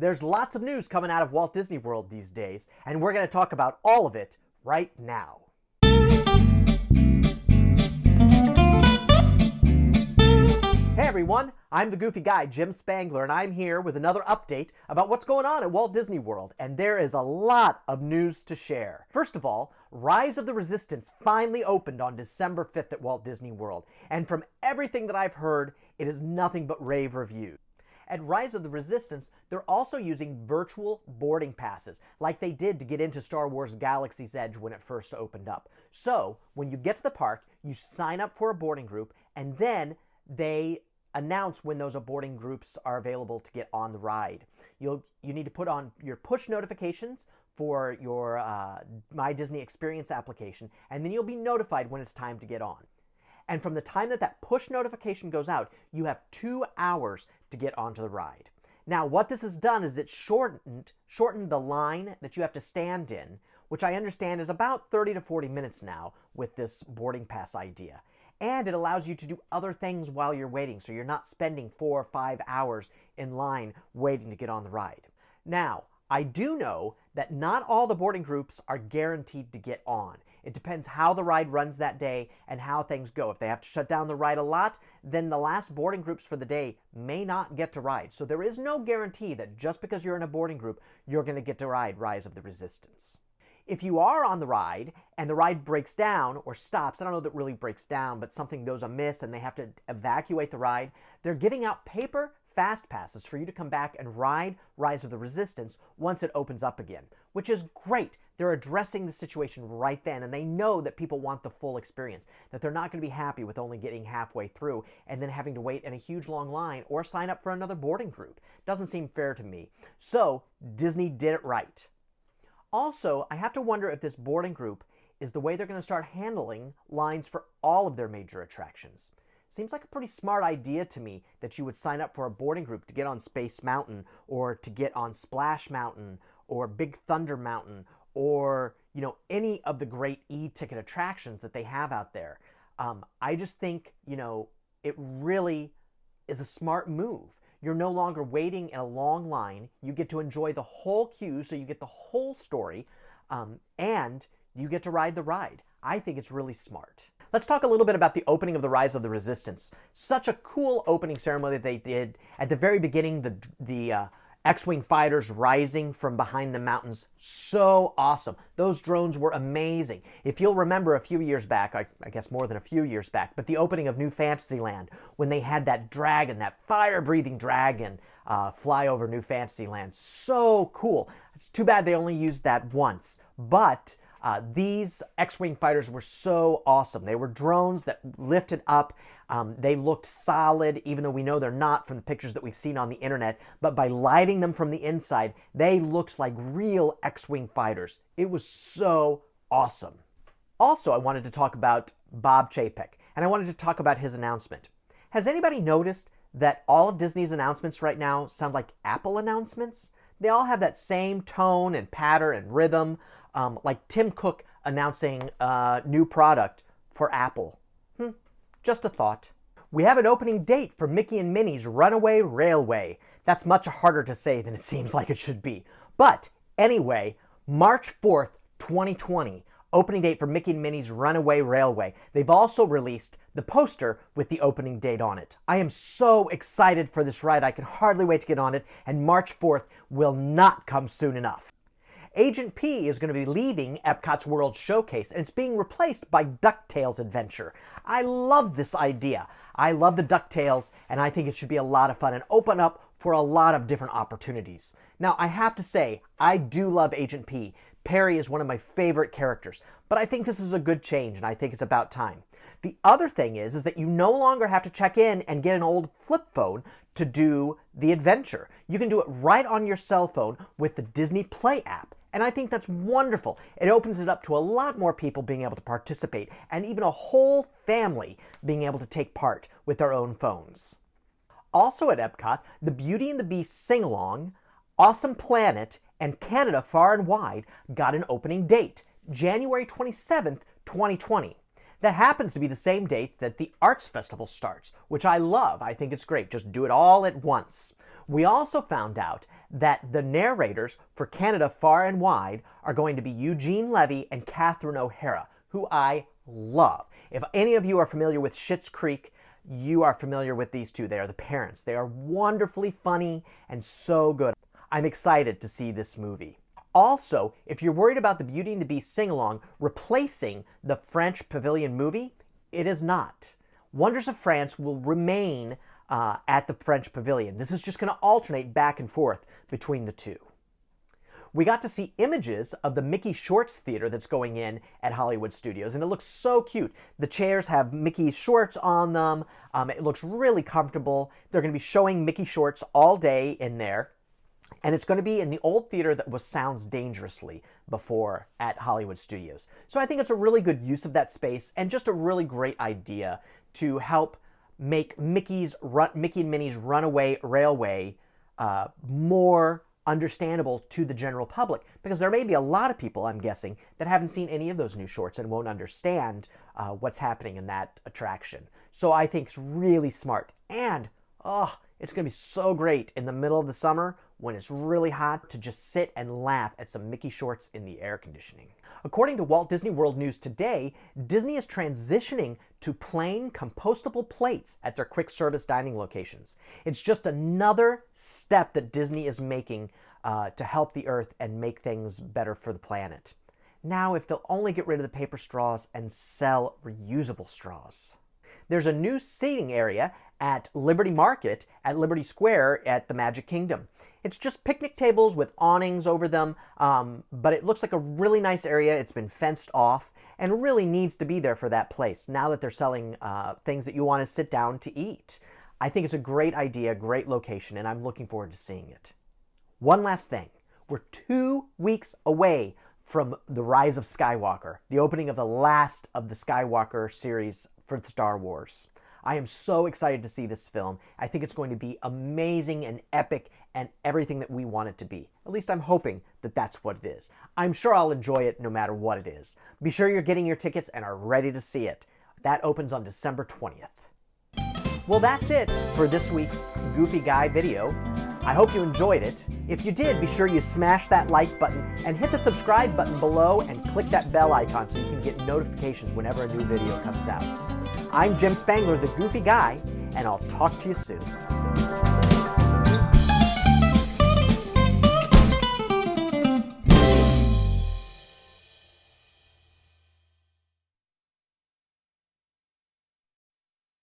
There's lots of news coming out of Walt Disney World these days, and we're going to talk about all of it right now. Hey everyone, I'm the goofy guy, Jim Spangler, and I'm here with another update about what's going on at Walt Disney World, and there is a lot of news to share. First of all, Rise of the Resistance finally opened on December 5th at Walt Disney World, and from everything that I've heard, it is nothing but rave reviews. At Rise of the Resistance, they're also using virtual boarding passes, like they did to get into Star Wars Galaxy's Edge when it first opened up. So, when you get to the park, you sign up for a boarding group, and then they announce when those boarding groups are available to get on the ride. You need to put on your push notifications for your My Disney Experience application, and then you'll be notified when it's time to get on. And from the time that push notification goes out, you have 2 hours to get onto the ride. Now, what this has done is it's shortened the line that you have to stand in, which I understand is about 30 to 40 minutes now with this boarding pass idea. And it allows you to do other things while you're waiting, so you're not spending 4 or 5 hours in line waiting to get on the ride. Now, I do know that not all the boarding groups are guaranteed to get on. It depends how the ride runs that day and how things go. If they have to shut down the ride a lot, then the last boarding groups for the day may not get to ride. So there is no guarantee that just because you're in a boarding group, you're going to get to ride Rise of the Resistance. If you are on the ride and the ride breaks down or stops, I don't know that it really breaks down, but something goes amiss and they have to evacuate the ride, they're giving out paper fast passes for you to come back and ride Rise of the Resistance once it opens up again, which is great. They're addressing the situation right then, and they know that people want the full experience, that they're not going to be happy with only getting halfway through and then having to wait in a huge long line or sign up for another boarding group. Doesn't seem fair to me. So Disney did it right. Also, I have to wonder if this boarding group is the way they're going to start handling lines for all of their major attractions. Seems like a pretty smart idea to me that you would sign up for a boarding group to get on Space Mountain or to get on Splash Mountain or Big Thunder Mountain or, any of the great e-ticket attractions that they have out there. I just think, it really is a smart move. You're no longer waiting in a long line. You get to enjoy the whole queue, so you get the whole story, and you get to ride the ride. I think it's really smart. Let's talk a little bit about the opening of the Rise of the Resistance. Such a cool opening ceremony that they did. At the very beginning, the X-Wing fighters rising from behind the mountains. So awesome. Those drones were amazing. If you'll remember a few years back, I guess more than a few years back, but the opening of New Fantasyland, when they had that dragon, that fire-breathing dragon, fly over New Fantasyland. So cool. It's too bad they only used that once. But these X-Wing fighters were so awesome. They were drones that lifted up. They looked solid, even though we know they're not from the pictures that we've seen on the internet. But by lighting them from the inside, they looked like real X-Wing fighters. It was so awesome. Also, I wanted to talk about Bob Chapek, and I wanted to talk about his announcement. Has anybody noticed that all of Disney's announcements right now sound like Apple announcements? They all have that same tone and pattern and rhythm, like Tim Cook announcing a new product for Apple. Just a thought. We have an opening date for Mickey and Minnie's Runaway Railway. That's much harder to say than it seems like it should be. But anyway, March 4th, 2020, opening date for Mickey and Minnie's Runaway Railway. They've also released the poster with the opening date on it. I am so excited for this ride. I can hardly wait to get on it, and March 4th will not come soon enough. Agent P is going to be leaving Epcot's World Showcase, and it's being replaced by DuckTales Adventure. I love this idea. I love the DuckTales, and I think it should be a lot of fun and open up for a lot of different opportunities. Now, I have to say, I do love Agent P. Perry is one of my favorite characters, but I think this is a good change, and I think it's about time. The other thing is that you no longer have to check in and get an old flip phone to do the adventure. You can do it right on your cell phone with the Disney Play app. And I think that's wonderful. It opens it up to a lot more people being able to participate, and even a whole family being able to take part with their own phones. Also at Epcot, the Beauty and the Beast Sing-Along, Awesome Planet, and Canada Far and Wide got an opening date, January 27th, 2020. That happens to be the same date that the Arts Festival starts, which I love. I think it's great. Just do it all at once. We also found out that the narrators for Canada Far and Wide are going to be Eugene Levy and Catherine O'Hara, who I love. If any of you are familiar with Schitt's Creek, you are familiar with these two. They are the parents. They are wonderfully funny and so good. I'm excited to see this movie. Also, if you're worried about the Beauty and the Beast sing-along replacing the French Pavilion movie, it is not. Wonders of France will remain at the French Pavilion. This is just going to alternate back and forth between the two. We got to see images of the Mickey Shorts Theater that's going in at Hollywood Studios, and it looks so cute. The chairs have Mickey's shorts on them. It looks really comfortable. They're going to be showing Mickey Shorts all day in there, and it's going to be in the old theater that was Sounds Dangerously before at Hollywood Studios. So I think it's a really good use of that space and just a really great idea to help make Mickey and Minnie's Runaway Railway more understandable to the general public, because there may be a lot of people, I'm guessing, that haven't seen any of those new shorts and won't understand what's happening in that attraction. So I think it's really smart, and it's going to be so great in the middle of the summer when it's really hot to just sit and laugh at some Mickey Shorts in the air conditioning. According to Walt Disney World News today, Disney is transitioning to plain compostable plates at their quick service dining locations. It's just another step that Disney is making to help the earth and make things better for the planet. Now, if they'll only get rid of the paper straws and sell reusable straws. There's a new seating area at Liberty Market at Liberty Square at the Magic Kingdom. It's just picnic tables with awnings over them, but it looks like a really nice area. It's been fenced off and really needs to be there for that place now that they're selling things that you want to sit down to eat. I think it's a great idea, great location, and I'm looking forward to seeing it. One last thing. We're 2 weeks away from The Rise of Skywalker, the opening of the last of the Skywalker series for Star Wars. I am so excited to see this film. I think it's going to be amazing and epic and everything that we want it to be. At least I'm hoping that that's what it is. I'm sure I'll enjoy it no matter what it is. Be sure you're getting your tickets and are ready to see it. That opens on December 20th. Well, that's it for this week's Goofy Guy video. I hope you enjoyed it. If you did, be sure you smash that like button and hit the subscribe button below and click that bell icon so you can get notifications whenever a new video comes out. I'm Jim Spangler, the Goofy Guy, and I'll talk to you soon.